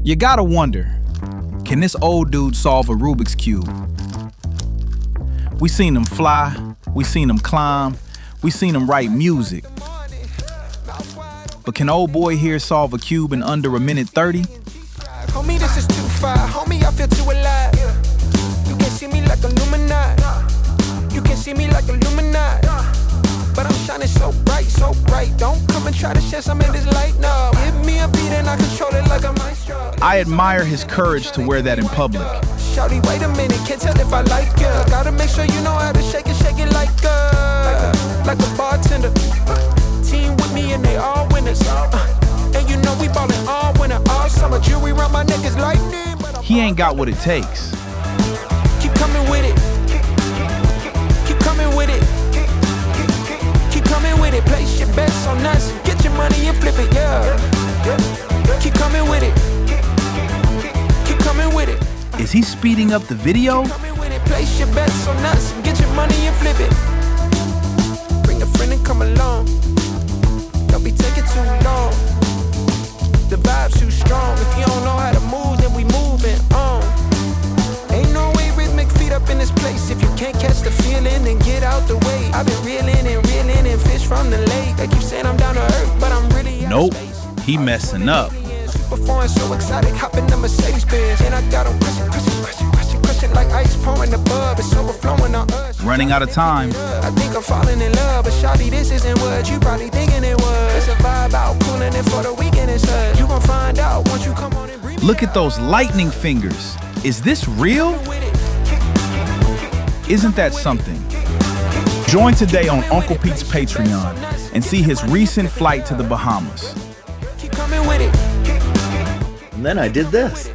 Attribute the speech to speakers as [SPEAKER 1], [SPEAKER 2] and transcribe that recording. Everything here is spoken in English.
[SPEAKER 1] You gotta wonder, can this old dude solve a Rubik's Cube? We seen him fly, we seen him climb, we seen him write music. But can old boy here solve a cube in under a minute 30?
[SPEAKER 2] Homie, this is too far. Homie, I feel too alive. You can see me like Illuminati. You can see me like Illuminati. But I'm shining so bright, so bright. Don't come and try to shed some of this light, no. Give me a beat and I control it like a maestro.
[SPEAKER 1] I admire his courage to wear that in public.
[SPEAKER 2] Shawty, wait a minute, can't tell if I like ya. Gotta make sure you know how to shake it like a bartender. Team with me and they all winners. And you know we ballin' all winter, all summer. Jewelry around my neck is lightning.
[SPEAKER 1] He ain't got what it takes.
[SPEAKER 2] Keep coming with it. Keep coming with it. Keep coming with it. Place your bets on us. Get your money and flip it, yeah. Keep coming with it. Keep coming with it.
[SPEAKER 1] Is he speeding up the video?
[SPEAKER 2] Keep coming with it. Place your bets on us. Get your money and flip it. Bring a friend and come along. Don't be taking too long. The vibe's too strong. If you don't know how to move, then we moving on. Ain't no way rhythmic feet up in this place. If you can't catch the feeling, then get out the way. I've been reeling and fish from the lake. They keep saying I'm down to earth, but I'm really out
[SPEAKER 1] Nope,
[SPEAKER 2] of space.
[SPEAKER 1] he messing up.
[SPEAKER 2] Super foreign, so exotic, hopping the Mercedes Benz. And I got them crushing like ice pouring above. It's overflowing on us.
[SPEAKER 1] Running out of time.
[SPEAKER 2] I think I'm falling in love, but shawty, this isn't what you probably thinking it was. It's a vibe out, cooling it for the weekend and such. You gon' find out once you come on and breathe.
[SPEAKER 1] Look at those lightning fingers. Is this real? Isn't that something? Join today on Uncle Pete's Patreon and see his recent flight to the Bahamas.
[SPEAKER 2] Keep coming with it.
[SPEAKER 3] And then I did this.